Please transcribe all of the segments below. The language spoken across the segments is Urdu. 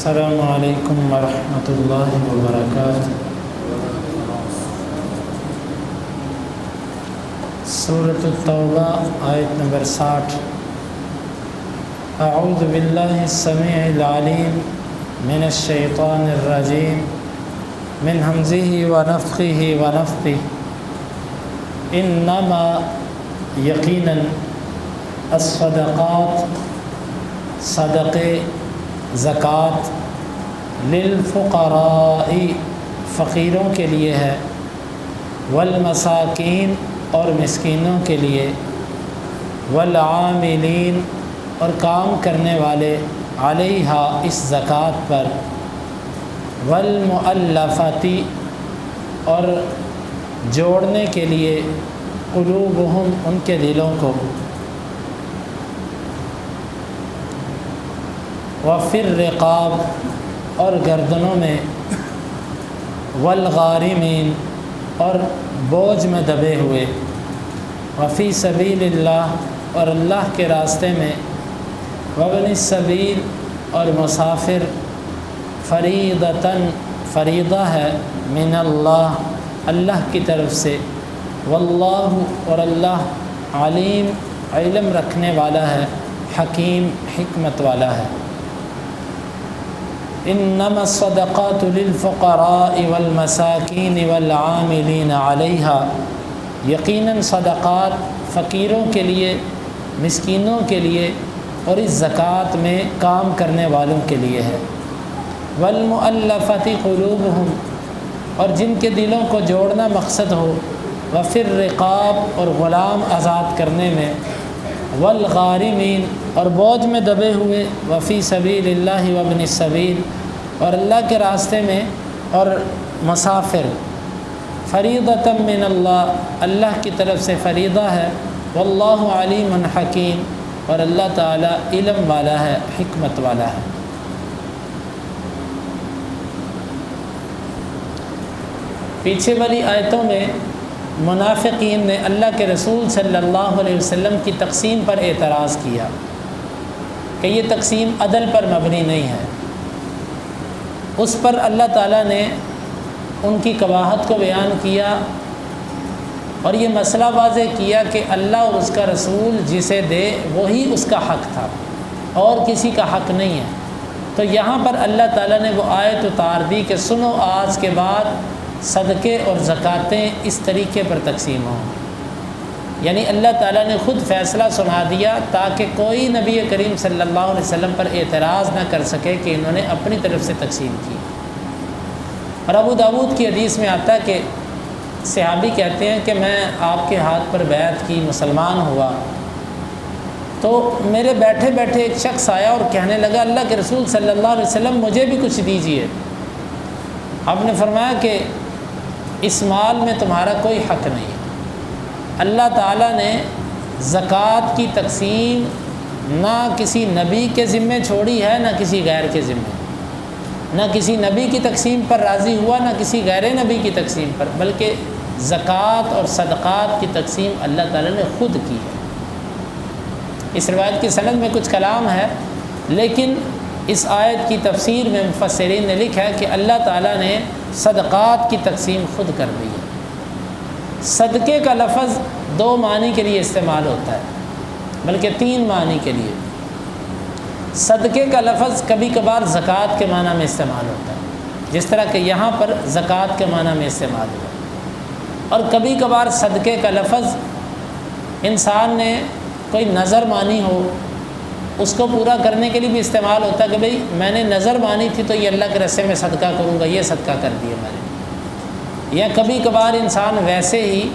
السلام علیکم ورحمۃ اللہ وبرکاتہ۔ سورۃ التوبہ آیت نمبر 60۔ اعوذ باللہ السمیع العلیم من الشیطان الرجیم من ہمزہ ونفخہ ونفثہ۔ انما یقیناً الصدقات صدقے زکوٰۃ للفقراء فقیروں کے لیے ہے، والمساکین اور مسکینوں کے لیے، والعاملین اور کام کرنے والے علیہا اس زکوٰۃ پر، والمؤلفۃ اور جوڑنے کے لیے قلوبہم ان کے دلوں کو، وفی الرقاب اور گردنوں میں، والغارمین اور بوجھ میں دبے ہوئے، وفی سبیل اللہ اور اللہ کے راستے میں، وابن السبیل اور مسافر، فریضۃً فریضہ ہے، من اللہ اللہ کی طرف سے، واللہ اور اللہ علیم علم رکھنے والا ہے، حکیم حکمت والا ہے۔ انما الصدقات للفقراء والمساکین والعاملین علیہا، یقیناً صدقات فقیروں کے لیے، مسکینوں کے لیے اور اس زکوٰۃ میں کام کرنے والوں کے لیے ہے، والمؤلفۃ قلوبہم اور جن کے دلوں کو جوڑنا مقصد ہو، وفی الرقاب اور غلام آزاد کرنے میں، والغارمین اور بوجھ میں دبے ہوئے، وفی سبیل اللہ وابن السبیل اور اللہ کے راستے میں، اور مسافر، فریضۃً من اللہ اللہ کی طرف سے فریضہ ہے، واللہ علیم حکیم اور اللہ تعالیٰ علم والا ہے، حکمت والا ہے۔ پیچھے والی آیتوں میں منافقین نے اللہ کے رسول صلی اللہ علیہ وسلم کی تقسیم پر اعتراض کیا کہ یہ تقسیم عدل پر مبنی نہیں ہے۔ اس پر اللہ تعالیٰ نے ان کی قباحت کو بیان کیا اور یہ مسئلہ واضح کیا کہ اللہ اور اس کا رسول جسے دے وہی اس کا حق تھا اور کسی کا حق نہیں ہے۔ تو یہاں پر اللہ تعالیٰ نے وہ آیت اتار دی کہ سنو آج کے بعد صدقے اور زکاتیں اس طریقے پر تقسیم ہوں، یعنی اللہ تعالیٰ نے خود فیصلہ سنا دیا تاکہ کوئی نبی کریم صلی اللہ علیہ وسلم پر اعتراض نہ کر سکے کہ انہوں نے اپنی طرف سے تقسیم کی۔ اور ابو داؤد کی حدیث میں آتا ہے کہ صحابی کہتے ہیں کہ میں آپ کے ہاتھ پر بیعت کی، مسلمان ہوا، تو میرے بیٹھے بیٹھے ایک شخص آیا اور کہنے لگا اللہ کے رسول صلی اللہ علیہ وسلم مجھے بھی کچھ دیجیے۔ آپ نے فرمایا کہ اس مال میں تمہارا کوئی حق نہیں۔ اللہ تعالیٰ نے زکوٰۃ کی تقسیم نہ کسی نبی کے ذمے چھوڑی ہے، نہ کسی غیر کے ذمے، نہ کسی نبی کی تقسیم پر راضی ہوا، نہ کسی غیر نبی کی تقسیم پر، بلکہ زکوٰۃ اور صدقات کی تقسیم اللہ تعالیٰ نے خود کی ہے۔ اس روایت کی سند میں کچھ کلام ہے، لیکن اس آیت کی تفسیر میں مفسرین نے لکھا ہے کہ اللہ تعالیٰ نے صدقات کی تقسیم خود کر دی ہے۔ صدقے کا لفظ دو معنی کے لیے استعمال ہوتا ہے، بلکہ تین معنی کے لیے۔ صدقے کا لفظ کبھی کبھار زکوٰۃ کے معنی میں استعمال ہوتا ہے، جس طرح کہ یہاں پر زکوٰۃ کے معنی میں استعمال ہوا، اور کبھی کبھار صدقے کا لفظ انسان نے کوئی نظر مانی ہو اس کو پورا کرنے کے لیے بھی استعمال ہوتا ہے کہ بھئی میں نے نظر مانی تھی تو یہ اللہ کے راستے میں صدقہ کروں گا، یہ صدقہ کر دیا میں نے۔ یا کبھی کبھار انسان ویسے ہی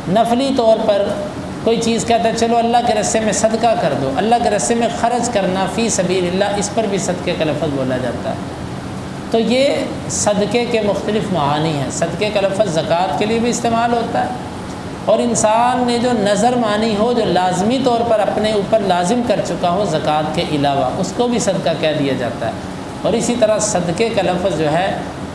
نفلی طور پر کوئی چیز کہتا ہے چلو اللہ کے راستے میں صدقہ کر دو، اللہ کے راستے میں خرچ کرنا فی سبیل اللہ، اس پر بھی صدقے کا لفظ بولا جاتا ہے۔ تو یہ صدقے کے مختلف معانی ہیں۔ صدقے کا لفظ زکوٰۃ کے لیے بھی استعمال ہوتا ہے، اور انسان نے جو نظر مانی ہو، جو لازمی طور پر اپنے اوپر لازم کر چکا ہو زکوٰۃ کے علاوہ، اس کو بھی صدقہ کہہ دیا جاتا ہے۔ اور اسی طرح صدقے کا لفظ جو ہے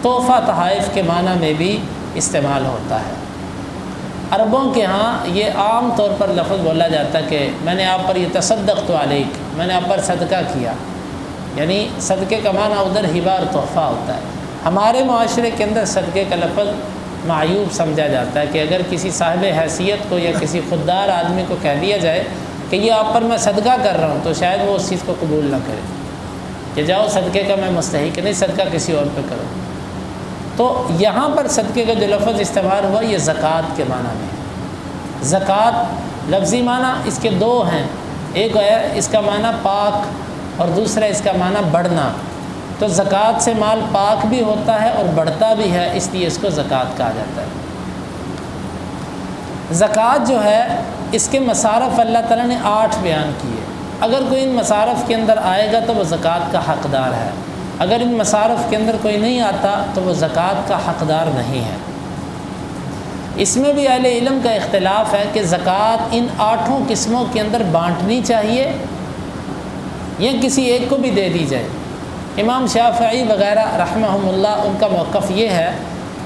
تحفہ تحائف کے معنی میں بھی استعمال ہوتا ہے۔ عربوں کے ہاں یہ عام طور پر لفظ بولا جاتا ہے کہ میں نے آپ پر یہ تصدقت علیک، میں نے آپ پر صدقہ کیا، یعنی صدقے کا معنی ادھر ہبہ اور تحفہ ہوتا ہے۔ ہمارے معاشرے کے اندر صدقے کا لفظ معیوب سمجھا جاتا ہے کہ اگر کسی صاحب حیثیت کو یا کسی خوددار آدمی کو کہہ دیا جائے کہ یہ آپ پر میں صدقہ کر رہا ہوں، تو شاید وہ اس چیز کو قبول نہ کرے کہ جاؤ صدقے کا میں مستحق نہیں، صدقہ کسی اور پہ کرو۔ تو یہاں پر صدقے کا جو لفظ استعمال ہوا یہ زکوٰۃ کے معنی میں ہے۔ زکوٰۃ لفظی معنی اس کے دو ہیں، ایک ہے اس کا معنی پاک اور دوسرا اس کا معنی بڑھنا۔ تو زکوٰۃ سے مال پاک بھی ہوتا ہے اور بڑھتا بھی ہے، اس لیے اس کو زکوٰۃ کہا جاتا ہے۔ زکوٰۃ جو ہے اس کے مصارف اللہ تعالیٰ نے 8 بیان کیے۔ اگر کوئی ان مصارف کے اندر آئے گا تو وہ زکوٰۃ کا حقدار ہے، اگر ان مصارف کے اندر کوئی نہیں آتا تو وہ زکوٰۃ کا حقدار نہیں ہے۔ اس میں بھی اہل علم کا اختلاف ہے کہ زکوٰۃ ان 8 قسموں کے اندر بانٹنی چاہیے یا کسی ایک کو بھی دے دی جائے۔ امام شافعی وغیرہ رحمہم اللہ ان کا موقف یہ ہے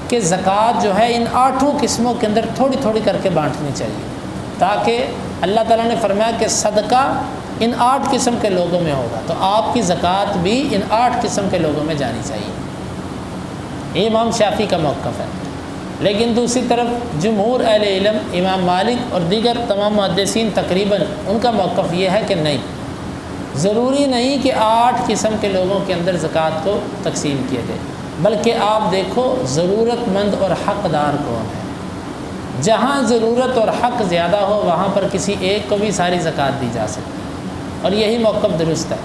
کہ زکوٰۃ جو ہے ان 8 قسموں کے اندر تھوڑی تھوڑی کر کے بانٹنی چاہیے، تاکہ اللہ تعالیٰ نے فرمایا کہ صدقہ ان 8 قسم کے لوگوں میں ہوگا، تو آپ کی زکوٰۃ بھی ان 8 قسم کے لوگوں میں جانی چاہیے۔ یہ امام شافعی کا موقف ہے۔ لیکن دوسری طرف جمہور اہل علم، امام مالک اور دیگر تمام محدثین تقریباً ان کا موقف یہ ہے کہ نہیں، ضروری نہیں کہ 8 قسم کے لوگوں کے اندر زکوٰۃ کو تقسیم کیا جائے، بلکہ آپ دیکھو ضرورت مند اور حقدار کون ہے۔ جہاں ضرورت اور حق زیادہ ہو وہاں پر کسی ایک کو بھی ساری زکوٰۃ دی جا سکتی ہے، اور یہی موقف درست ہے۔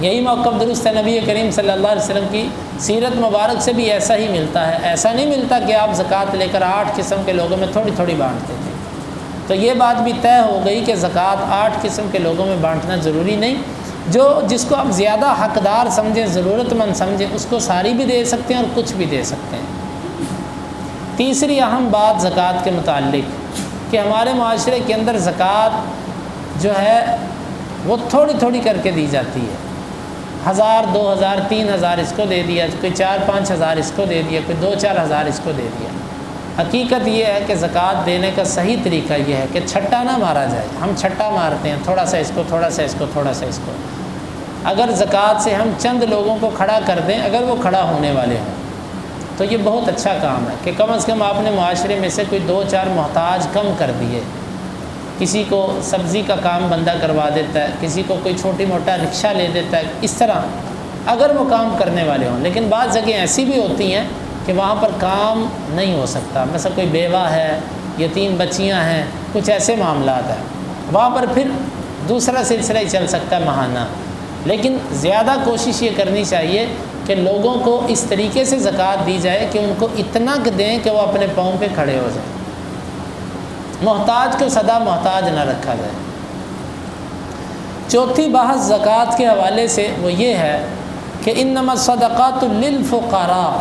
یہی موقف درست ہے۔ نبی کریم صلی اللہ علیہ وسلم کی سیرت مبارک سے بھی ایسا ہی ملتا ہے۔ ایسا نہیں ملتا کہ آپ زکوٰۃ لے کر 8 قسم کے لوگوں میں تھوڑی تھوڑی بانٹتے تھے۔ تو یہ بات بھی طے ہو گئی کہ زکوٰۃ 8 قسم کے لوگوں میں بانٹنا ضروری نہیں۔ جس کو آپ زیادہ حقدار سمجھیں، ضرورت مند سمجھیں، اس کو ساری بھی دے سکتے ہیں اور کچھ بھی دے سکتے ہیں۔ تیسری اہم بات زکوٰۃ کے متعلق کہ ہمارے معاشرے کے اندر زکوٰۃ جو ہے وہ تھوڑی تھوڑی کر کے دی جاتی ہے۔ 1000 2000 3000 اس کو دے دیا، کوئی 4-5 ہزار اس کو دے دیا، کوئی 2-4 ہزار اس کو دے دیا۔ حقیقت یہ ہے کہ زکوٰۃ دینے کا صحیح طریقہ یہ ہے کہ چھٹا نہ مارا جائے۔ ہم چھٹا مارتے ہیں، تھوڑا سا اس کو، تھوڑا سا اس کو، تھوڑا سا اس کو۔ اگر زکوٰۃ سے ہم چند لوگوں کو کھڑا کر دیں، اگر وہ کھڑا ہونے والے ہوں، تو یہ بہت اچھا کام ہے کہ کم از کم آپ نے معاشرے میں سے کوئی 2-4 محتاج کم کر دیے۔ کسی کو سبزی کا کام بندہ کروا دیتا ہے، کسی کو کوئی چھوٹی موٹا رکشہ لے دیتا ہے، اس طرح اگر وہ کام کرنے والے ہوں۔ لیکن بعض جگہیں ایسی بھی ہوتی ہیں کہ وہاں پر کام نہیں ہو سکتا، مثلا کوئی بیوہ ہے، یتیم بچیاں ہیں، کچھ ایسے معاملات ہیں، وہاں پر پھر دوسرا سلسلہ ہی چل سکتا ہے ماہانہ۔ لیکن زیادہ کوشش یہ کرنی چاہیے کہ لوگوں کو اس طریقے سے زکوٰۃ دی جائے کہ ان کو اتنا دیں کہ وہ اپنے پاؤں پہ کھڑے ہو جائیں، محتاج کو سدا محتاج نہ رکھا جائے۔ چوتھی بحث زکوٰۃ کے حوالے سے وہ یہ ہے کہ انما الصدقات للفقراء،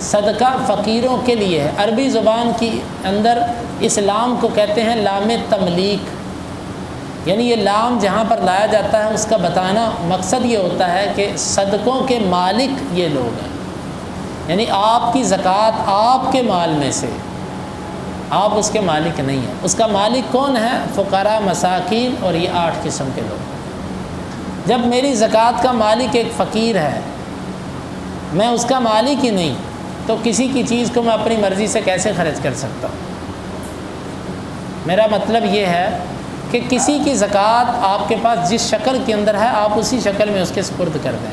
صدقہ فقیروں کے لیے ہے۔ عربی زبان کی اندر اس لام کو کہتے ہیں لام تملیک، یعنی یہ لام جہاں پر لایا جاتا ہے اس کا بتانا مقصد یہ ہوتا ہے کہ صدقوں کے مالک یہ لوگ ہیں، یعنی آپ کی زکوٰۃ آپ کے مال میں سے، آپ اس کے مالک نہیں ہیں۔ اس کا مالک کون ہے؟ فقراء، مساکین اور یہ 8 قسم کے لوگ۔ جب میری زکوٰۃ کا مالک ایک فقیر ہے، میں اس کا مالک ہی نہیں، تو کسی کی چیز کو میں اپنی مرضی سے کیسے خرچ کر سکتا ہوں؟ میرا مطلب یہ ہے کہ کسی کی زکوٰۃ آپ کے پاس جس شکل کے اندر ہے آپ اسی شکل میں اس کے سپرد کر دیں۔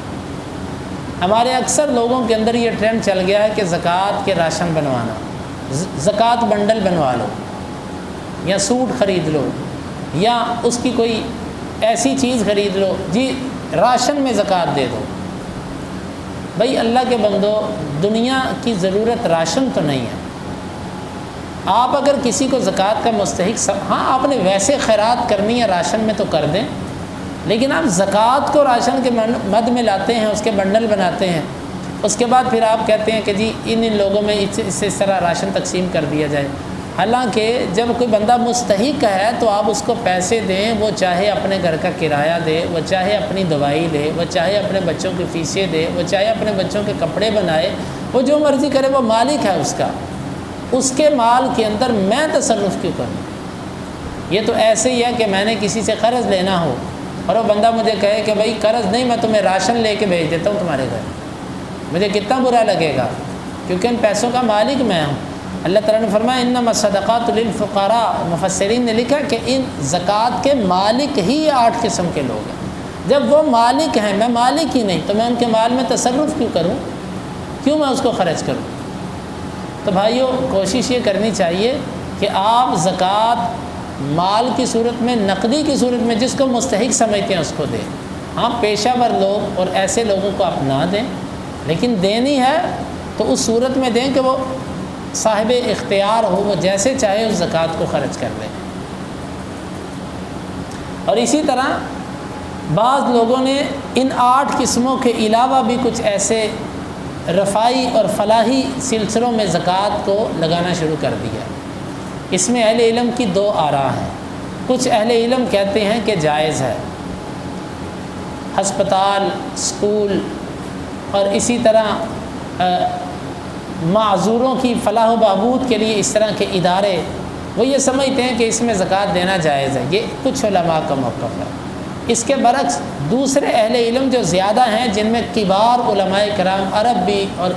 ہمارے اکثر لوگوں کے اندر یہ ٹرینڈ چل گیا ہے کہ زکوٰۃ کے راشن بنوانا، زکوٰۃ بنڈل بنوا لو، یا سوٹ خرید لو، یا اس کی کوئی ایسی چیز خرید لو، جی راشن میں زکوٰۃ دے دو۔ بھائی اللہ کے بندو، دنیا کی ضرورت راشن تو نہیں ہے۔ آپ اگر کسی کو زکوٰۃ کا مستحق ہاں آپ نے ویسے خیرات کرنی ہے راشن میں تو کر دیں، لیکن آپ زکوٰۃ کو راشن کے مد میں لاتے ہیں، اس کے بنڈل بناتے ہیں، اس کے بعد پھر آپ کہتے ہیں کہ جی ان لوگوں میں اس طرح راشن تقسیم کر دیا جائے۔ حالانکہ جب کوئی بندہ مستحق ہے تو آپ اس کو پیسے دیں، وہ چاہے اپنے گھر کا کرایہ دے، وہ چاہے اپنی دوائی لے، وہ چاہے اپنے بچوں کی فیسیں دے، وہ چاہے اپنے بچوں کے کپڑے بنائے، وہ جو مرضی کرے، وہ مالک ہے اس کا۔ اس کے مال کے اندر میں تصرف کیوں کروں؟ یہ تو ایسے ہی ہے کہ میں نے کسی سے قرض لینا ہو اور وہ بندہ مجھے کہے کہ بھائی قرض نہیں، میں تمہیں راشن لے کے بھیج دیتا ہوں تمہارے گھر، مجھے کتنا برا لگے گا، کیونکہ ان پیسوں کا مالک میں ہوں۔ اللہ تعالیٰ نے فرمایا انما الصدقات للفقراء، مفسرین نے لکھا کہ ان زکوٰۃ کے مالک ہی 8 قسم کے لوگ ہیں۔ جب وہ مالک ہیں، میں مالک ہی نہیں، تو میں ان کے مال میں تصرف کیوں کروں، کیوں میں اس کو خرچ کروں؟ تو بھائیوں کوشش یہ کرنی چاہیے کہ آپ زکوٰۃ مال کی صورت میں، نقدی کی صورت میں جس کو مستحق سمجھتے ہیں اس کو دیں۔ ہاں پیشہ ور لوگ اور ایسے لوگوں کو آپ نہ دیں، لیکن دینی ہے تو اس صورت میں دیں کہ وہ صاحب اختیار ہو، وہ جیسے چاہے اس زکوٰۃ کو خرچ کر لیں۔ اور اسی طرح بعض لوگوں نے ان 8 قسموں کے علاوہ بھی کچھ ایسے رفائی اور فلاحی سلسلوں میں زکوٰۃ کو لگانا شروع کر دیا۔ اس میں اہل علم کی 2 آراء ہیں۔ کچھ اہل علم کہتے ہیں کہ جائز ہے، ہسپتال، اسکول اور اسی طرح معذوروں کی فلاح و بہبود کے لیے اس طرح کے ادارے، وہ یہ سمجھتے ہیں کہ اس میں زکوٰۃ دینا جائز ہے۔ یہ کچھ علماء کا موقف ہے۔ اس کے برعکس دوسرے اہل علم جو زیادہ ہیں، جن میں کبار علماء کرام عرب بھی اور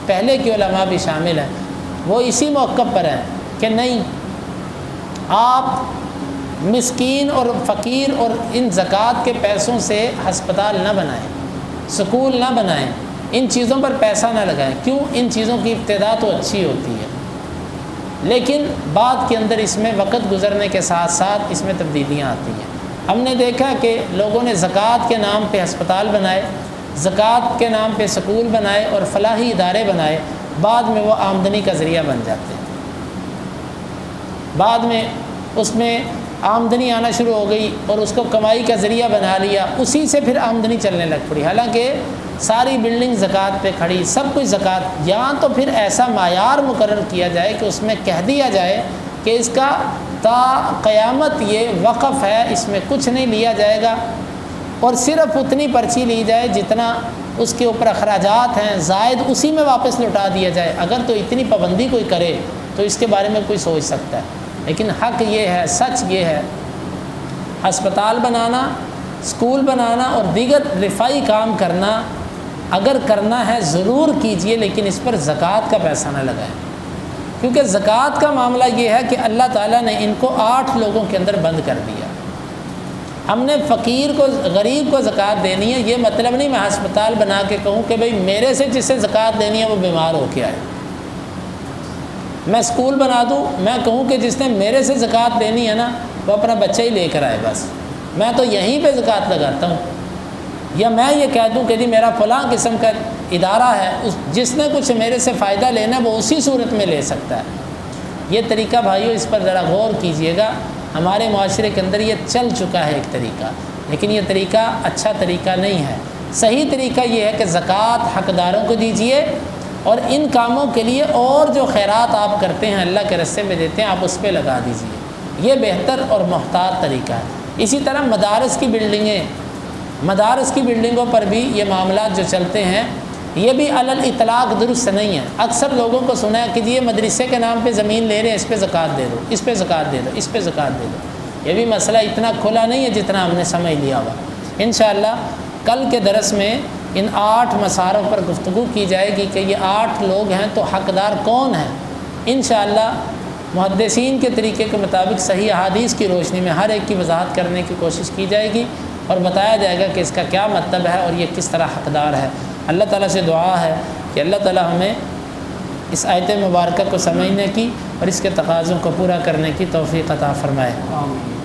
پہلے کے علماء بھی شامل ہیں، وہ اسی موقف پر ہیں کہ نہیں، آپ مسکین اور فقیر اور ان زکوٰۃ کے پیسوں سے ہسپتال نہ بنائیں، سکول نہ بنائیں، ان چیزوں پر پیسہ نہ لگائیں۔ کیوں؟ ان چیزوں کی ابتدا تو اچھی ہوتی ہے، لیکن بعد کے اندر اس میں وقت گزرنے کے ساتھ ساتھ اس میں تبدیلیاں آتی ہیں۔ ہم نے دیکھا کہ لوگوں نے زکوٰۃ کے نام پہ ہسپتال بنائے، زکوٰۃ کے نام پہ سکول بنائے اور فلاحی ادارے بنائے، بعد میں وہ آمدنی کا ذریعہ بن جاتے ہیں۔ بعد میں اس میں آمدنی آنا شروع ہو گئی اور اس کو کمائی کا ذریعہ بنا لیا، اسی سے پھر آمدنی چلنے لگ پڑی، حالانکہ ساری بلڈنگ زکوٰۃ پہ کھڑی، سب کچھ زکوٰۃ۔ یہاں تو پھر ایسا معیار مقرر کیا جائے کہ اس میں کہہ دیا جائے کہ اس کا تا قیامت یہ وقف ہے، اس میں کچھ نہیں لیا جائے گا، اور صرف اتنی پرچی لی جائے جتنا اس کے اوپر اخراجات ہیں، زائد اسی میں واپس لوٹا دیا جائے۔ اگر تو اتنی پابندی کوئی کرے تو اس کے بارے میں کوئی سوچ سکتا ہے، لیکن حق یہ ہے، سچ یہ ہے، ہسپتال بنانا، اسکول بنانا اور دیگر رفائی کام کرنا اگر کرنا ہے ضرور کیجئے، لیکن اس پر زکوٰۃ کا پیسہ نہ لگائیں، کیونکہ زکوٰۃ کا معاملہ یہ ہے کہ اللہ تعالیٰ نے ان کو 8 لوگوں کے اندر بند کر دیا۔ ہم نے فقیر کو، غریب کو زکوٰۃ دینی ہے، یہ مطلب نہیں میں ہسپتال بنا کے کہوں کہ بھئی میرے سے جسے زکوٰۃ دینی ہے وہ بیمار ہو کے آئے۔ میں اسکول بنا دوں، میں کہوں کہ جس نے میرے سے زکوٰۃ دینی ہے نا وہ اپنا بچہ ہی لے کر آئے، بس میں تو یہیں پہ زکوٰۃ لگاتا ہوں۔ یا میں یہ کہہ دوں کہ جی میرا فلاں قسم کا ادارہ ہے، جس نے کچھ میرے سے فائدہ لینا ہے وہ اسی صورت میں لے سکتا ہے۔ یہ طریقہ بھائیو اس پر ذرا غور کیجئے گا، ہمارے معاشرے کے اندر یہ چل چکا ہے ایک طریقہ، لیکن یہ طریقہ اچھا طریقہ نہیں ہے۔ صحیح طریقہ یہ ہے کہ زکوٰۃ حقداروں کو دیجئے، اور ان کاموں کے لیے اور جو خیرات آپ کرتے ہیں اللہ کے راستے میں دیتے ہیں آپ اس پہ لگا دیجئے، یہ بہتر اور محتاط طریقہ ہے۔ اسی طرح مدارس کی بلڈنگوں پر بھی یہ معاملات جو چلتے ہیں یہ بھی علی الاطلاق درست نہیں ہے۔ اکثر لوگوں کو سنا ہے کہ یہ مدرسے کے نام پہ زمین لے رہے ہیں، اس پہ زکوٰۃ دے دو، اس پہ زکوٰۃ دے دو، اس پہ زکوٰۃ دے دو۔ یہ بھی مسئلہ اتنا کھلا نہیں ہے جتنا ہم نے سمجھ لیا ہوا۔ انشاءاللہ کل کے درس میں ان 8 مساروں پر گفتگو کی جائے گی کہ یہ 8 لوگ ہیں تو حقدار کون ہیں۔ انشاءاللہ محدثین کے طریقے کے مطابق صحیح احادیث کی روشنی میں ہر ایک کی وضاحت کرنے کی کوشش کی جائے گی اور بتایا جائے گا کہ اس کا کیا مطلب ہے اور یہ کس طرح حقدار ہے۔ اللہ تعالیٰ سے دعا ہے کہ اللہ تعالیٰ ہمیں اس آیت مبارکہ کو سمجھنے کی اور اس کے تقاضوں کو پورا کرنے کی توفیق عطا فرمائے۔